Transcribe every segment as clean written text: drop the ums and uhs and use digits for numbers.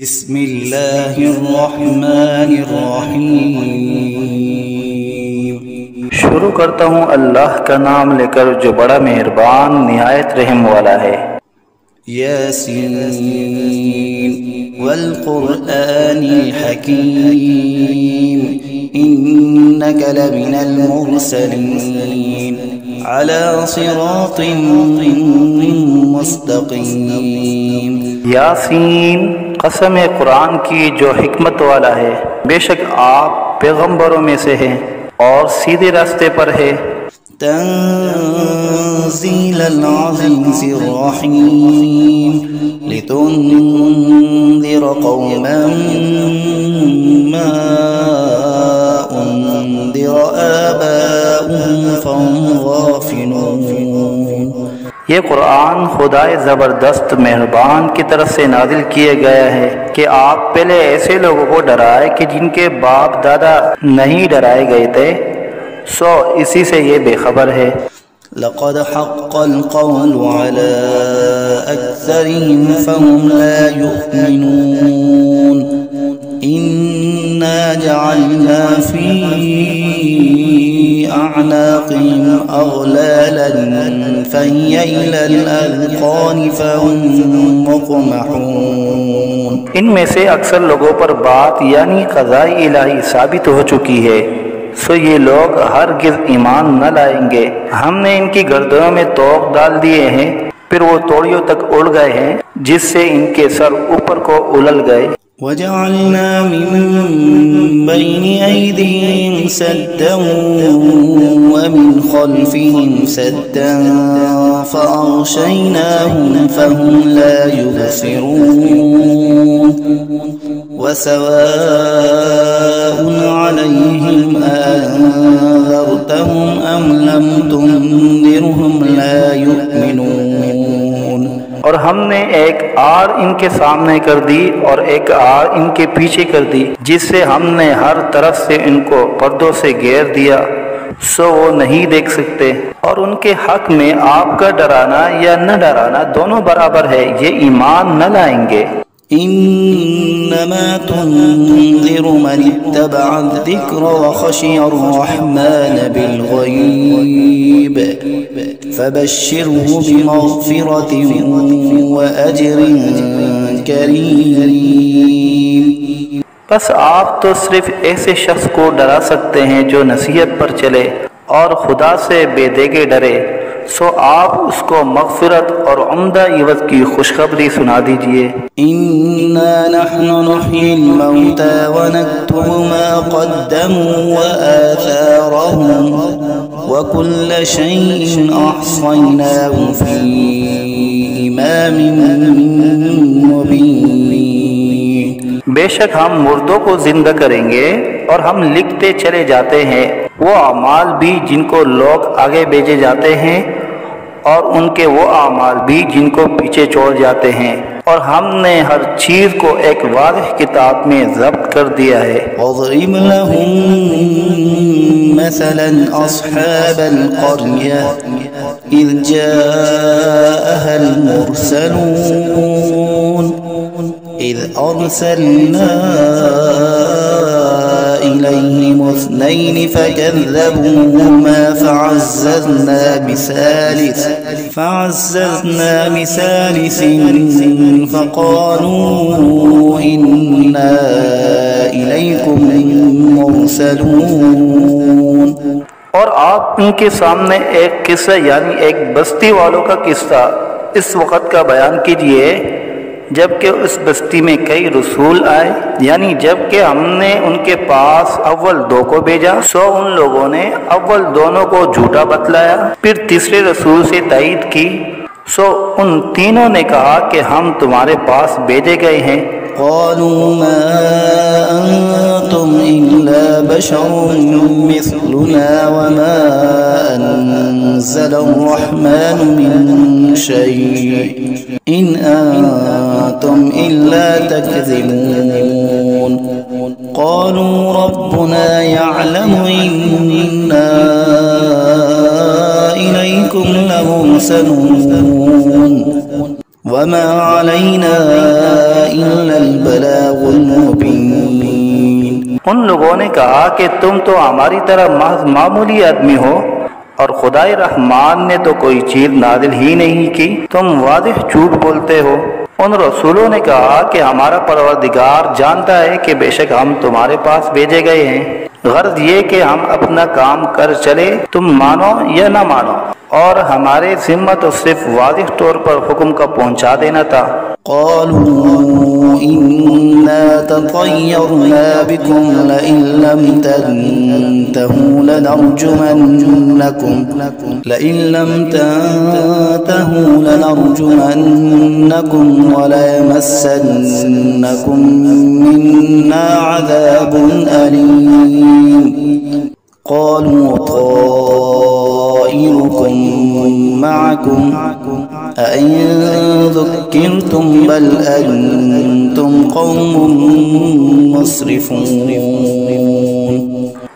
بسم اللہ الرحمن الرحیم۔ شروع کرتا ہوں اللہ کا نام لے کر جو بڑا مہربان نہایت رحم والا ہے۔ یاسین والقرآن الحکیم انک لمن المرسلین علی صراط مستقیم۔ یاسین، قسم قرآن کی جو حکمت والا ہے، بے شک آپ پیغمبروں میں سے ہیں اور سیدھے راستے پر ہے۔ تنزیل العزیز الرحیم لتنذر قوما ما انذر آباؤهم فهم غافلون۔ یہ قرآن خدائے زبردست مہربان کی طرف سے نازل کیے گیا ہے کہ آپ پہلے ایسے لوگوں کو ڈرائے کہ جن کے باپ دادا نہیں ڈرائے گئے تھے، سو اسی سے یہ بے خبر ہے۔ لقد حق القول على أكثرهم فهم لا يؤمنون إنا جعلنا في أعناقهم أغلالا فهي إلى الأذقان فهم مقمحون۔ ان میں سے اکثر لوگوں پر بات یعنی قضاء الہی ثابت ہو چکی ہے، سو یہ لوگ ہرگز ایمان نہ لائیں گے۔ ہم نے ان کی گردنوں میں طوق ڈال دیے ہیں، پھر وہ توڑیوں تک اڑ گئے ہیں جس سے ان کے سر اوپر کو اولل گئے۔ وَجَعَلْنَا مِن بَيْنِ أَيْدِيهِمْ سَدًّا وَمِنْ خَلْفِهِمْ سَدًّا فَأَغْشَيْنَاهُمْ فَهُمْ لَا يُبْصِرُونَ وَسَوَاءٌ عَلَيْهِمْ أَنذَرْتَهُمْ أَمْ لَمْ تُنذِرْهُمْ لَا يُؤْمِنُونَ۔ اور ہم نے ایک آڑ ان کے سامنے کر دی اور ایک آڑ ان کے پیچھے کر دی، جس سے ہم نے ہر طرف سے ان کو پردوں سے گھیر دیا، سو وہ نہیں دیکھ سکتے۔ اور ان کے حق میں آپ کا ڈرانا یا نہ ڈرانا دونوں برابر ہے، یہ ایمان نہ لائیں گے۔ انما تنذر من اتبع الذکر وخشی الرحمن بالغیب فبشره بمغفرة وأجر کریم۔ بس آپ تو صرف ایسے شخص کو ڈرا سکتے ہیں جو نصیحت پر چلے اور خدا سے بے دیگے ڈرے، سو آپ اس کو مغفرت اور عمدہ عوض کی خوشخبری سنا دیجئے۔ اِنَّا نَحْنُ نُحْيِي الْمَوْتَى وَنَكْتُبُ مَا قَدَّمُوا وَآثَارَهُمْ وَكُلَّ شَيْءٍ أَحْصَيْنَاهُ فِي إِمَامٍ مُبِينٍ۔ بے شک ہم مردوں کو زندہ کریں گے اور ہم لکھتے چلے جاتے ہیں وہ اعمال بھی جن کو لوگ آگے بھیجے جاتے ہیں اور ان کے وہ اعمال بھی جن کو پیچھے چھوڑ جاتے ہیں، اور ہم نے ہر چیز کو ایک واضح کتاب میں ضبط کر دیا ہے۔ وَاضْرِبْ لَهُم مَثَلًا أَصْحَابَ الْقَرْيَةِ إِذْ جَاءَهَا الْمُرْسَلُونَ إِذْ أَرْسَلْنَا إِلَيْهِمُ اثْنَيْنِ فَكَذَّبُوهُمَا فَعَزَّزْنَا بِثَالِثٍ فَقَالُوا إِنَّا إِلَيْكُمْ مُرْسَلُونَ۔ اور آپ ان کے سامنے ایک قصہ یعنی ایک بستی والوں کا قصہ اس وقت کا بیان کیجئے جبکہ اس بستی میں کئی رسول آئے، یعنی جبکہ ہم نے ان کے پاس اول دو کو بھیجا، سو ان لوگوں نے اول دونوں کو جھوٹا بتلایا، پھر تیسرے رسول سے تائید کی، سو ان تینوں نے کہا کہ ہم تمہارے پاس بھیجے گئے ہیں۔ قالوا ما أنتم إلا بشر مثلنا وما أنزل الرحمن من شيء إن أنتم إلا تكذبون۔ قالوا ربنا يعلم إنا إليكم لمرسلون وما علينا إلا البلاغ المبين۔ ان لوگوں نے کہا کہ تم تو ہماری طرح محض معمولی آدمی ہو اور خدائے رحمان نے تو کوئی چیز نازل ہی نہیں کی، تم واضح جھوٹ بولتے ہو۔ ان رسولوں نے کہا کہ ہمارا پروردگار جانتا ہے کہ بے شک ہم تمہارے پاس بھیجے گئے ہیں، غرض یہ کہ ہم اپنا کام کر چلے، تم مانو یا نہ مانو، اور ہمارے ذمہ تو صرف واضح طور پر حکم کا پہنچا دینا تھا۔ قالوا إنا تطيرنا بكم لئن لم تنتهوا لنرجمنكم وليمسنكم منا عذاب أليم۔ قالوا طائركم معكم أئن ذكرتم بل أنتم قوم مسرفون۔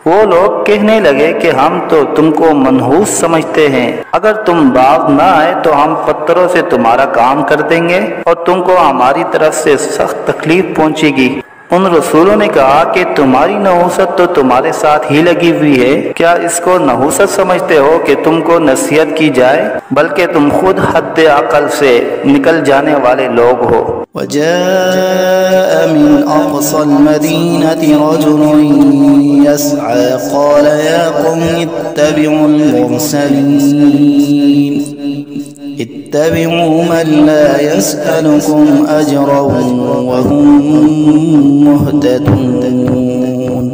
وہ لوگ کہنے لگے کہ ہم تو تم کو منحوس سمجھتے ہیں، اگر تم باز نہ آئے تو ہم پتھروں سے تمہارا کام کر دیں گے اور تم کو ہماری طرف سے سخت تکلیف پہنچے گی۔ ان رسولوں نے کہا کہ تمہاری نحوست تو تمہارے ساتھ ہی لگی ہوئی ہے، کیا اس کو نحوست سمجھتے ہو کہ تم کو نصیحت کی جائے؟ بلکہ تم خود حد عقل سے نکل جانے والے لوگ ہو۔ وجاء من أقصى المدينة رجل يسعى قال يا قوم اتبعوا المرسلين اتبعوا من لا يسألكم أجرا وهم مهتدون۔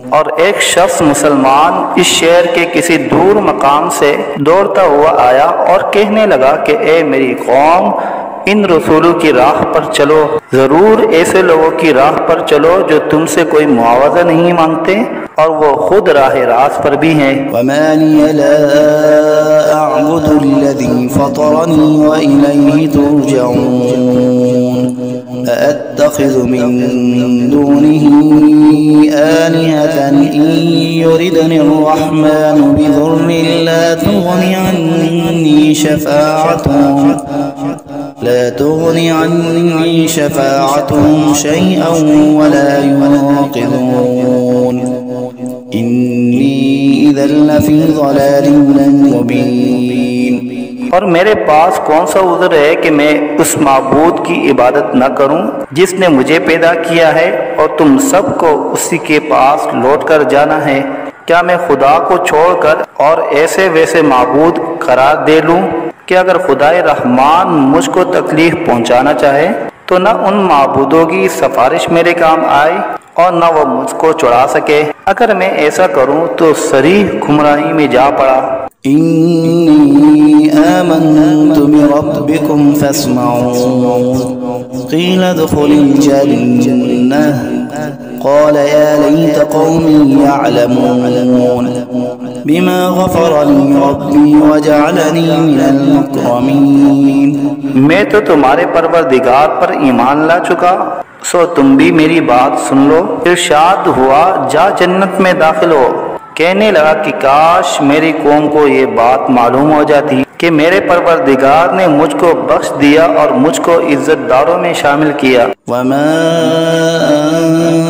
اور ایک شخص مسلمان اس شہر کے کسی دور مقام سے دوڑتا ہوا آیا اور کہنے لگا کہ اے میری قوم، ان رسولوں کی راہ پر چلو، ضرور ایسے لوگوں کی راہ پر چلو جو تم سے کوئی معاوضہ نہیں مانگتے اور وہ خود راہ راست پر بھی ہیں۔ وما لي لا أعبد الذي فطرني وإليه ترجعون أأتخذ من دونه آلهة إن يردني الرحمن بضر لا تغني عني شفاعتهم شيئا ولا ينقذون إني إذا لفي ضلال مبين۔ اور میرے پاس کون سا عذر ہے کہ میں اس معبود کی عبادت نہ کروں جس نے مجھے پیدا کیا ہے اور تم سب کو اسی کے پاس لوٹ کر جانا ہے؟ کیا میں خدا کو چھوڑ کر اور ایسے ویسے معبود قرار دے لوں کہ اگر خدائے رحمان مجھ کو تکلیف پہنچانا چاہے تو نہ ان معبودوں کی سفارش میرے کام آئے اور نہ وہ مجھ کو چھڑا سکے؟ اگر میں ایسا کروں تو صریح گمراہی میں جا پڑا۔ إني آمنت بربكم فاسمعون قيل ادخل الجنة قال يا ليت قومي يعلمون بما غفر لي ربي وجعلني من المكرمين۔ میں تو تمہارے پروردگار پر ایمان لا چکا، سو تم بھی میری بات سن لو۔ ارشاد ہوا جا جنت میں داخل ہو۔ کہنے لگا کہ کاش میری قوم کو یہ بات معلوم ہو جاتی کہ میرے پروردگار نے مجھ کو بخش دیا اور مجھ کو عزت داروں میں شامل کیا۔ وما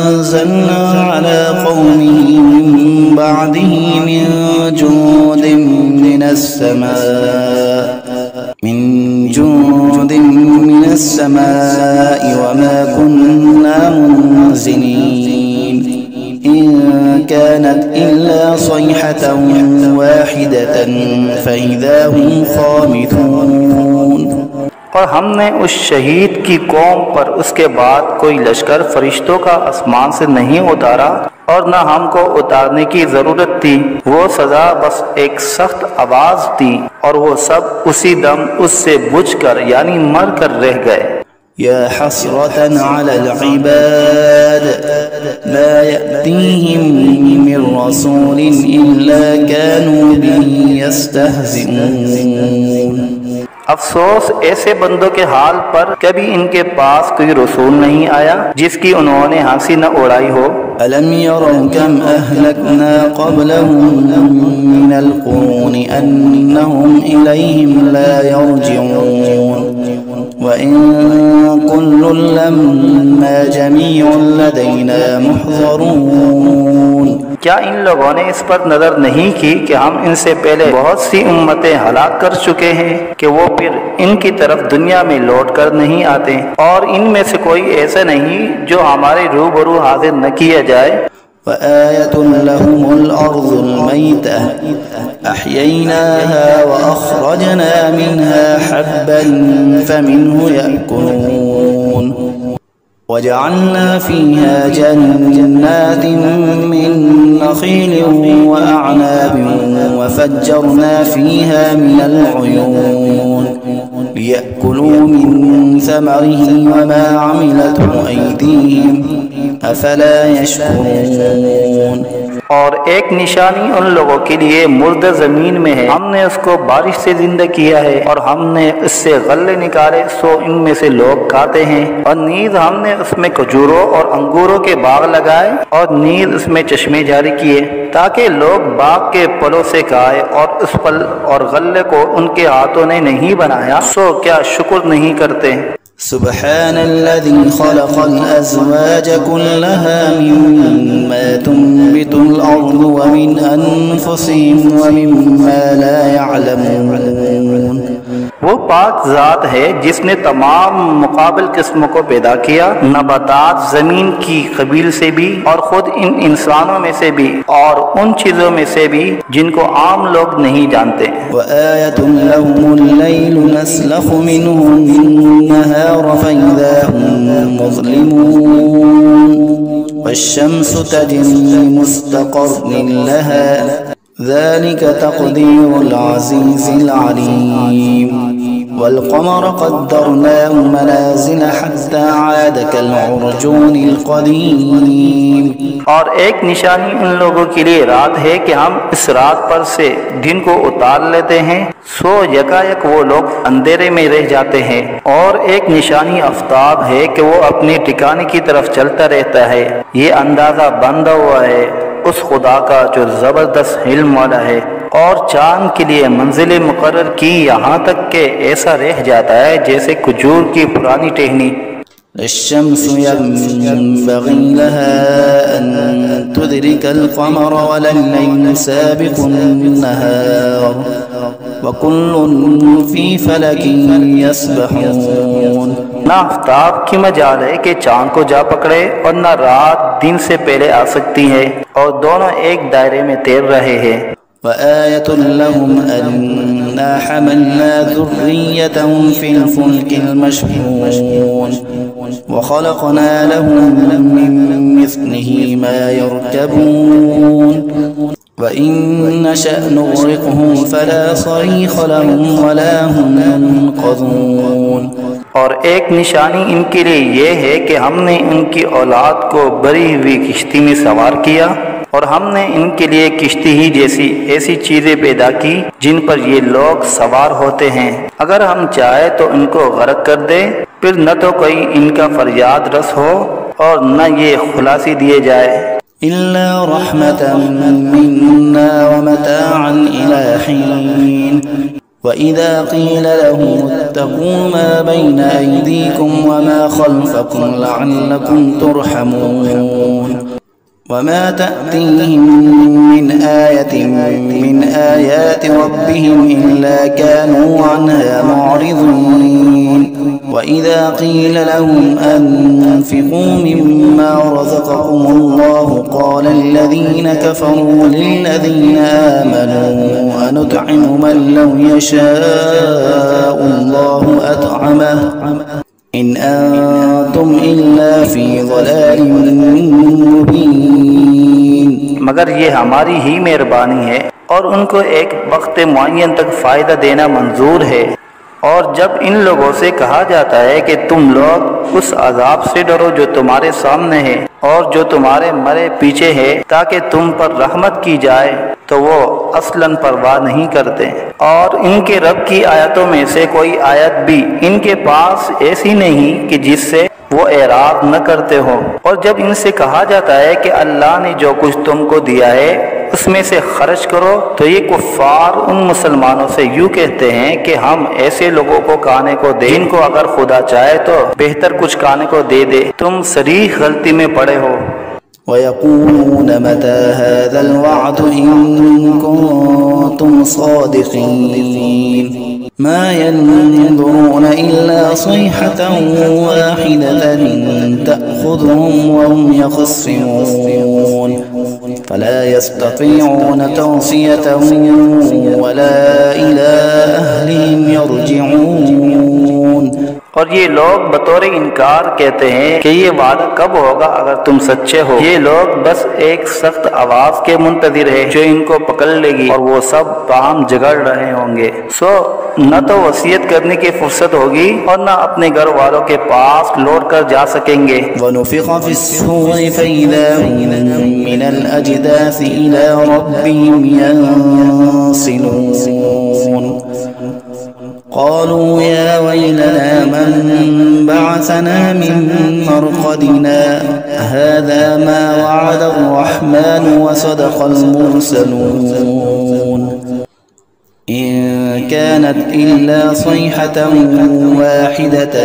أنزلنا على قومه من بعده من جند من السماء وما كنا منزلين إن كانت إلا صيحة واحدة فإذا هم خامدون۔ اور ہم نے اس شہید کی قوم پر اس کے بعد کوئی لشکر فرشتوں کا آسمان سے نہیں اتارا اور نہ ہم کو اتارنے کی ضرورت تھی، وہ سزا بس ایک سخت آواز تھی اور وہ سب اسی دم اس سے بجھ کر یعنی مر کر رہ گئے۔ يا حسرة على العباد ما يأتيهم من رسول إلا كانوا به يستهزئون۔ افسوس ایسے بندوں کے حال پر، کبھی ان کے پاس کوئی رسول نہیں آیا جس کی انہوں نے ہنسی نہ اڑائی ہو۔ ألم يروا كم أهلكنا قبلهم من القرون أنهم إليهم لا يرجعون وإن كل لما جميع لدينا محضرون۔ کیا ان لوگوں نے اس پر نظر نہیں کی کہ ہم ان سے پہلے بہت سی امتیں ہلاک کر چکے ہیں کہ وہ پھر ان کی طرف دنیا میں لوٹ کر نہیں آتے، اور ان میں سے کوئی ایسا نہیں جو ہمارے روبرو حاضر نہ کیا جائے۔ وآية لهم الأرض الميتة أحييناها وأخرجنا منها حبا فمنه يأكلون وجعلنا فيها جنات من نخيل وأعناب وفجرنا فيها من العيون ليأكلوا من ثمره وما عملته أيديهم أفلا يشكرون۔ اور ایک نشانی ان لوگوں کے لیے مردہ زمین میں ہے، ہم نے اس کو بارش سے زندہ کیا ہے اور ہم نے اس سے غلے نکالے سو ان میں سے لوگ کھاتے ہیں، اور نیز ہم نے اس میں کھجوروں اور انگوروں کے باغ لگائے اور نیز اس میں چشمے جاری کیے تاکہ لوگ باغ کے پھلوں سے کھائے، اور اس پھل اور غلے کو ان کے ہاتھوں نے نہیں بنایا سو کیا شکر نہیں کرتے؟ سبحان الذي خلق الأزواج كلها مما تنبت الأرض ومن أنفسهم ومما لا يعلمون۔ وہ پاک ذات ہے جس نے تمام مقابل قسموں کو پیدا کیا، نباتات زمین کی قبیل سے بھی اور خود ان انسانوں میں سے بھی اور ان چیزوں میں سے بھی جن کو عام لوگ نہیں جانتے۔ وآية لهم الليل نسلخ منه النهار فإذا هم مظلمون والشمس تجري لمستقر لها ذلك تقدير العزيز العليم والقمر قدرناه منازل حتى عاد كالعرجون القديم۔ اور ایک نشانی ان لوگوں کے لیے رات ہے کہ ہم اس رات پر سے دن کو اتار لیتے ہیں سو یکایک وہ لوگ اندھیرے میں رہ جاتے ہیں، اور ایک نشانی آفتاب ہے کہ وہ اپنے ٹھکانے کی طرف چلتا رہتا ہے۔ یہ اندازہ بندھا ہوا ہے اس خدا کا جو زبردست علم والا ہے، اور چاند کے لیے منزل مقرر کی یہاں تک کہ ایسا رہ جاتا ہے جیسے کھجور کی پرانی ٹہنی۔ الشمس ينبغي لها أن تدرك القمر ولا الليل سابق النهار وكل في فلك يسبحون۔ نہ آفتاب کی مجال ہے کہ چاند کو جا پکڑے اور نہ رات دن سے پہلے آ سکتی ہے، اور دونوں ایک دائرے میں تیر رہے ہیں۔ وآية لهم أنا حملنا ذريتهم في الفلك المشحون وخلقنا لهم من مثله ما يركبون وإن نشأ نغرقهم فلا صريخ لهم ولا هم ينقذون۔ اور ایک نشانی ان کے لیے یہ ہے کہ ہم نے ان کی اولاد کو بری ہوئی کشتی میں سوار کیا، اور ہم نے ان کے لیے کشتی ہی جیسی ایسی چیزیں پیدا کی جن پر یہ لوگ سوار ہوتے ہیں، اگر ہم چاہے تو ان کو غرق کر دے، پھر نہ تو کوئی ان کا فریاد رس ہو اور نہ یہ خلاصی دیے جائے۔ إلا رحمة منا ومتاعا إلى حين وإذا قيل لهم اتقوا ما بين أيديكم وما خلفكم لعلكم ترحمون وما تأتيهم من آية من آيات ربهم إلا كانوا عنها معرضين وإذا قيل لهم أنفقوا مما رزقكم الله قال الذين كفروا للذين آمنوا أنطعم من لو يشاء الله أطعمه إن أنتم إلا في ضلال مبين۔ مگر یہ ہماری ہی مہربانی ہے اور ان کو ایک وقت معین تک فائدہ دینا منظور ہے، اور جب ان لوگوں سے کہا جاتا ہے کہ تم لوگ اس عذاب سے ڈرو جو تمہارے سامنے ہے اور جو تمہارے مرے پیچھے ہے تاکہ تم پر رحمت کی جائے، تو وہ اصلاً پرواہ نہیں کرتے، اور ان کے رب کی آیتوں میں سے کوئی آیت بھی ان کے پاس ایسی نہیں کہ جس سے وہ اعراض نہ کرتے ہو۔ اور جب ان سے کہا جاتا ہے کہ اللہ نے جو کچھ تم کو دیا ہے اس میں سے خرچ کرو، تو یہ کفار ان مسلمانوں سے یوں کہتے ہیں کہ ہم ایسے لوگوں کو کھانے کو دیں جن کو اگر خدا چاہے تو بہتر کچھ کھانے کو دے دے، تم صریح غلطی میں پڑے ہو۔ وَيَقُولُونَ مَتَى هَذَا الْوَعْدُ إِن كُنتُمْ صَادِقِينَ مَا يَنظُرُونَ إِلَّا صَيْحَةً وَاحِدَةً تَأْخُذُهُمْ وَهُمْ يَخِصِّمُونَ فَلَا يَسْتَطِيعُونَ تَوْصِيَةً وَلَا إِلَى أَهْلِهِمْ يَرْجِعُونَ۔ اور یہ لوگ بطور انکار کہتے ہیں کہ یہ وعدہ کب ہوگا اگر تم سچے ہو۔ یہ لوگ بس ایک سخت آواز کے منتظر ہے جو ان کو پکڑ لے گی، اور وہ سب باہم جھگڑ رہے ہوں گے۔ سو نہ تو وصیت کرنے کی فرصت ہوگی اور نہ اپنے گھر والوں کے پاس لوٹ کر جا سکیں گے۔ وَنُفِخَ فِي الصُّورِ فَإِذَا هُم مِّنَ الْأَجْدَاثِ إِلَىٰ رَبِّهِمْ يَنسِلُونَ قالوا يا ويلنا من بعثنا من مرقدنا هذا ما وعد الرحمن وصدق المرسلون إن كانت إلا صيحة واحدة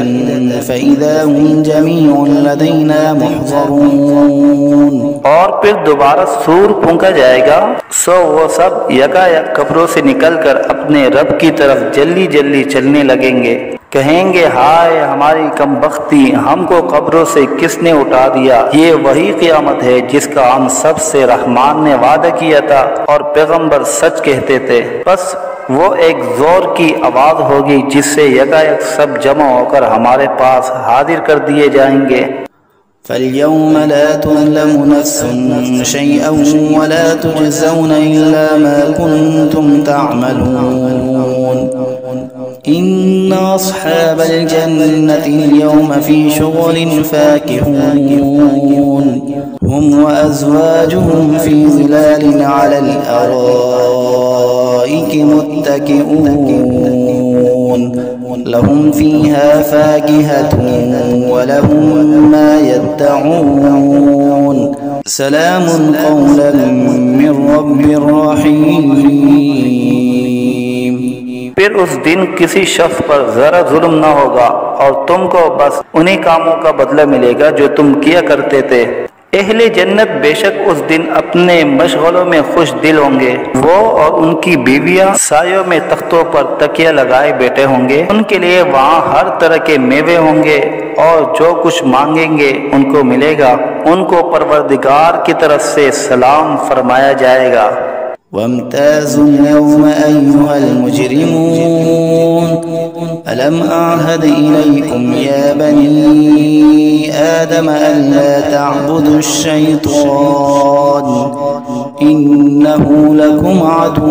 فإذا هم جميع لدينا محضرون۔ اور پھر دوبارہ سور پھونکا جائے گا، سو وہ سب یکا یک قبروں سے نکل کر اپنے رب کی طرف جلدی جلدی چلنے لگیں گے۔ کہیں گے ہائے ہماری کم بختی، ہم کو قبروں سے کس نے اٹھا دیا۔ یہ وہی قیامت ہے جس کا ہم سب سے رحمان نے وعدہ کیا تھا اور پیغمبر سچ کہتے تھے۔ بس وہ ایک زور کی آواز ہوگی جس سے یکایک سب جمع ہو کر ہمارے پاس حاضر کر دیے جائیں گے۔ فَالْيَوْمَ لَا تُظْلَمُ نَفْسٌ شَيْئًا وَلَا تُجْزَوْنَ إِلَّا مَا كُنتُمْ تَعْمَلُونَ إِنَّ أَصْحَابَ الْجَنَّةِ الْيَوْمَ فِي شُغُلٍ فَاكِهُونَ هُمْ وَأَزْوَاجُهُمْ فِي ظِلَالٍ عَلَى الْأَرَائِكِ مُتَّكِئُونَ لهم فيها فاكهة ولهم ما يدعون سلام قولا من رب رحيم۔ پھر اس دن کسی شخص پر ذرا ظلم نہ ہوگا اور تم کو بس انہی کاموں کا بدلہ ملے گا جو تم کیا کرتے تھے۔ اہل جنت بے شک اس دن اپنے مشغلوں میں خوش دل ہوں گے، وہ اور ان کی بیویاں سایوں میں تختوں پر تکیہ لگائے بیٹھے ہوں گے، ان کے لیے وہاں ہر طرح کے میوے ہوں گے اور جو کچھ مانگیں گے ان کو ملے گا، ان کو پروردگار کی طرف سے سلام فرمایا جائے گا۔ وامتازوا اليوم أيها المجرمون ألم أعهد إليكم يا بني آدم ألا تعبدوا الشيطان إنه لكم عدو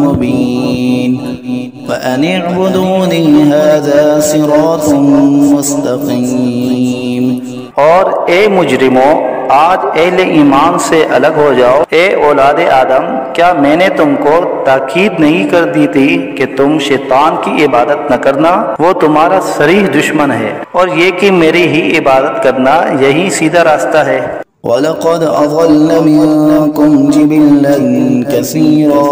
مبين وأن اعبدوني هذا صراط مستقيم۔ اور اے مجرموں، آج اہل ایمان سے الگ ہو جاؤ۔ اے اولاد آدم، کیا میں نے تم کو تاکید نہیں کر دی تھی کہ تم شیطان کی عبادت نہ کرنا؟ وہ تمہارا صریح دشمن ہے، اور یہ کہ میری ہی عبادت کرنا یہی سیدھا راستہ ہے۔ وَلَقَدْ أَضَلَّ مِنكُمْ جِبِلًّا كَثِيرًا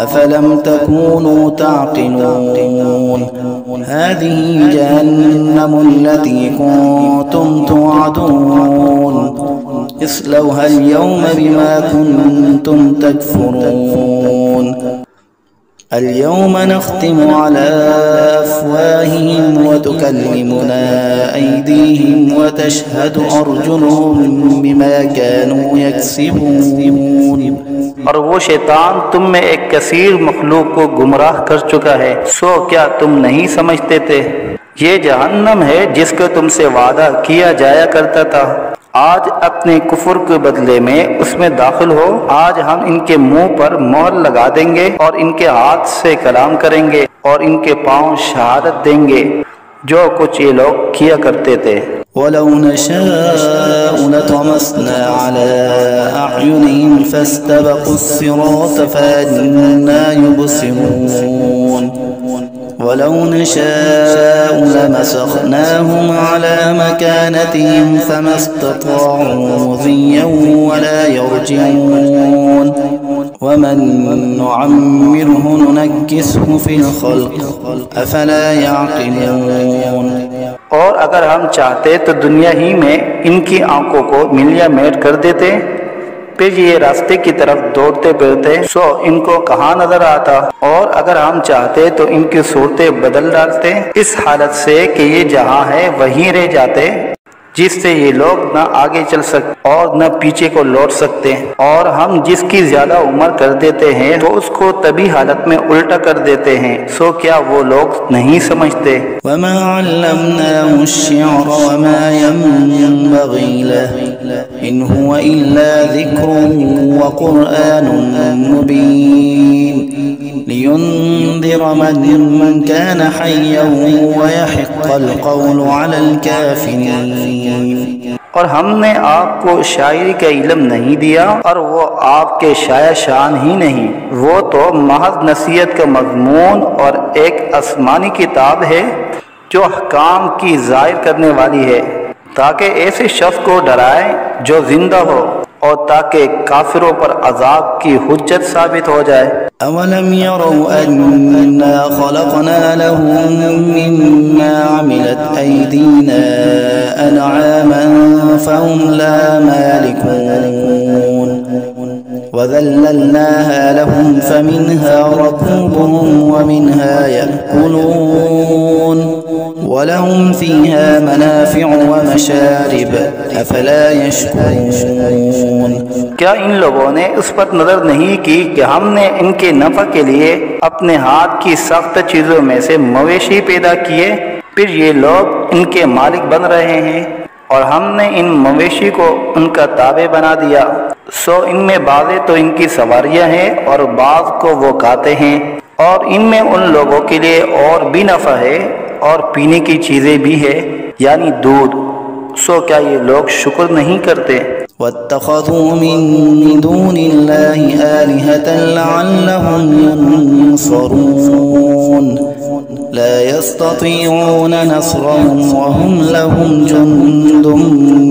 أَفَلَمْ تَكُونُوا تَعْقِلُونَ هَذِهِ جَهَنَّمُ الَّتِي كُنتُمْ تُوعَدُونَ اصْلَوْهَا الْيَوْمَ بِمَا كُنتُمْ تَكْفُرُونَ اليوم نختم على أفواههم وتكلمنا أيديهم وتشهد أرجلهم بما كانوا يكسبون۔ اور وہ شیطان تم میں ایک کثیر مخلوق کو گمراہ کر چکا ہے، سو کیا تم نہیں سمجھتے تھے؟ یہ جہنم ہے جس کا تم سے وعدہ کیا جایا کرتا تھا۔ آج اپنے کفر کے بدلے میں اس میں داخل ہو۔ آج ہم ان کے منہ پر مہر لگا دیں گے اور ان کے ہاتھ سے کلام کریں گے اور ان کے پاؤں شہادت دیں گے جو کچھ یہ لوگ کیا کرتے تھے۔ وَلَوْ نَشَاءُ لَطَمَسْنَا عَلَىٰ أَعْيُنِهِمْ فَاسْتَبَقُوا الصِّرَاطَ فَأَنَّىٰ يُبْصِرُونَ ولو نشاء لمسخناهم على مكانتهم فما استطاعوا مضيا ولا يرجعون ومن نعمره ننكسه في الخلق أفلا يعقلون۔ اور اگر ہم چاہتے تو دنیا ہی میں ان کی آنکھوں کو ملیا میٹ کر دیتے، پھر یہ راستے کی طرف دوڑتے پھرتے سو ان کو کہاں نظر آتا، اور اگر ہم چاہتے تو ان کی صورتیں بدل ڈالتے اس حالت سے کہ یہ جہاں ہے وہیں رہ جاتے، جس سے یہ لوگ نہ آگے چل سکتے اور نہ پیچھے کو لوٹ سکتے، اور ہم جس کی زیادہ عمر کر دیتے ہیں تو اس کو طبی حالت میں الٹا کر دیتے ہیں، سو کیا وہ لوگ نہیں سمجھتے؟ وما علمناه الشعر وما ينبغي له إن هو إلا ذكر وقرآن مبين لينذر من كان حيا ويحق القول على الكافرين۔ اور ہم نے آپ کو شاعری کا علم نہیں دیا، اور وہ آپ کے شاعر شان ہی نہیں، وہ تو محض نصیحت کا مضمون اور ایک آسمانی کتاب ہے جو احکام کی ظاہر کرنے والی ہے، تاکہ ایسے شخص کو ڈرائے جو زندہ ہو، اور تاکہ کافروں پر عذاب کی حجت ثابت ہو جائے۔ أولم يروا أنا خلقنا لهم مما عملت أيدينا أنعاما فهم لا مالكون وذللناها لهم فمنها ركوبهم ومنها يأكلون ولهم فيها منافع ومشارب أفلا يشكرون۔ کیا ان لوگوں نے اس پر نظر نہیں کی کہ ہم نے ان کے نفع کے لیے اپنے ہاتھ کی سخت چیزوں میں سے مویشی پیدا کیے، پھر یہ لوگ ان کے مالک بن رہے ہیں، اور ہم نے ان مویشی کو ان کا تابع بنا دیا، سو ان میں بعض تو ان کی سواریاں ہیں اور بعض کو وہ کھاتے ہیں، اور ان میں ان لوگوں کے لیے اور بھی نفع ہے اور پینے کی چیزیں بھی ہے، یعنی دودھ، سو کیا یہ لوگ شکر نہیں کرتے؟ واتخذوا من دون الله آلهة لعلهم ينصرون لا يستطيعون نصرهم وهم لهم جند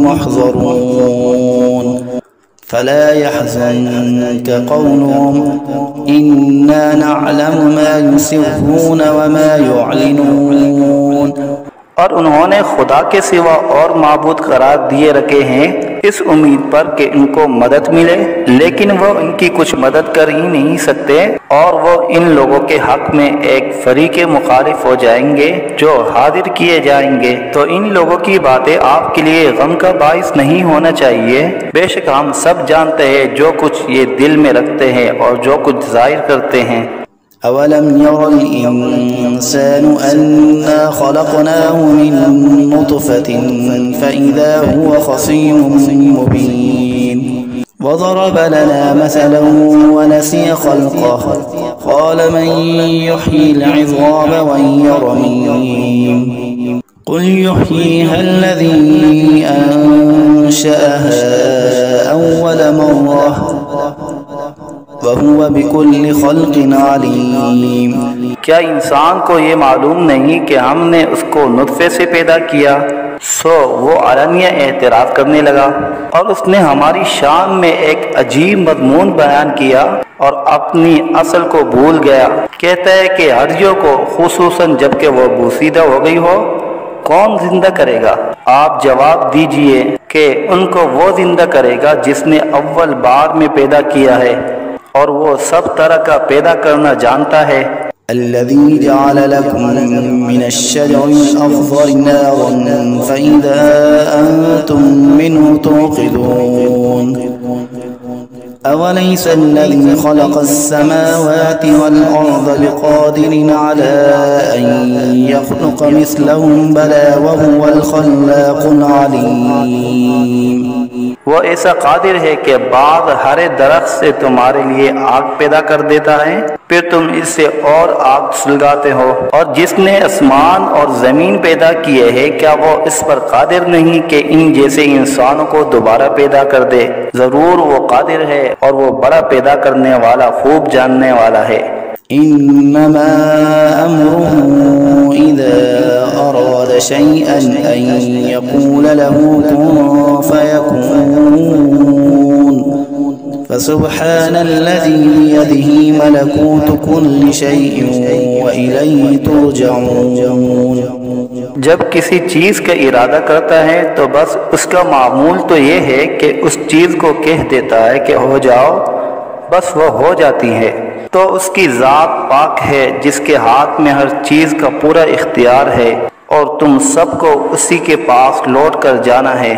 محضرون فلا يحزنك قولهم إنا نعلم ما يسرون وما يعلنون۔ اور انہوں نے خدا کے سوا اور معبود قرار دیے رکھے ہیں اس امید پر کہ ان کو مدد ملے، لیکن وہ ان کی کچھ مدد کر ہی نہیں سکتے، اور وہ ان لوگوں کے حق میں ایک فریق مخالف ہو جائیں گے جو حاضر کیے جائیں گے۔ تو ان لوگوں کی باتیں آپ کے لیے غم کا باعث نہیں ہونا چاہیے، بے شک ہم سب جانتے ہیں جو کچھ یہ دل میں رکھتے ہیں اور جو کچھ ظاہر کرتے ہیں۔ أولم ير الإنسان أنا خلقناه من نطفة فإذا هو خصيم مبين وضرب لنا مثلا ونسي خلقه قال من يحيي العظام وهي رميم قل يحييها الذي أنشأها أول مرة وَهُوَ بِكُلِّ خَلْقٍ عَلِيمٌ۔ کیا انسان کو یہ معلوم نہیں کہ ہم نے اس کو نطفے سے پیدا کیا؟ سو وہ علانیہ اعتراف کرنے لگا، اور اس نے ہماری شان میں ایک عجیب مضمون بیان کیا اور اپنی اصل کو بھول گیا۔ کہتا ہے کہ ہرجوں کو، خصوصاً جب کہ وہ بوسیدہ ہو گئی ہو، کون زندہ کرے گا؟ آپ جواب دیجئے کہ ان کو وہ زندہ کرے گا جس نے اول بار میں پیدا کیا ہے، اور وہ سب طرح کا پیدا کرنا جانتا ہے۔ الذي جعل لكم من الشجر الأخضر نارا فإذا أنتم منه توقدون أوليس الذي خلق السماوات والأرض بقادر على أن يخلق مثلهم بلى وهو الخلاق العليم۔ وہ ایسا قادر ہے کہ بعض ہرے درخت سے تمہارے لیے آگ پیدا کر دیتا ہے، پھر تم اس سے اور آگ سلگاتے ہو، اور جس نے آسمان اور زمین پیدا کیے ہیں کیا وہ اس پر قادر نہیں کہ ان جیسے انسانوں کو دوبارہ پیدا کر دے؟ ضرور وہ قادر ہے، اور وہ بڑا پیدا کرنے والا، خوب جاننے والا ہے۔ إنما أمره إذا أراد شيئا أن يقول له كن فيكون فسبحان الذي بيده ملكوت كل شيء وإليه ترجعون۔ جب کسی چیز کا ارادہ کرتا ہے تو بس اس کا معمول تو یہ ہے کہ اس چیز کو کہہ دیتا ہے کہ ہو جاؤ، بس وہ ہو جاتی ہے۔ تو اس کی ذات پاک ہے جس کے ہاتھ میں ہر چیز کا پورا اختیار ہے، اور تم سب کو اسی کے پاس لوٹ کر جانا ہے۔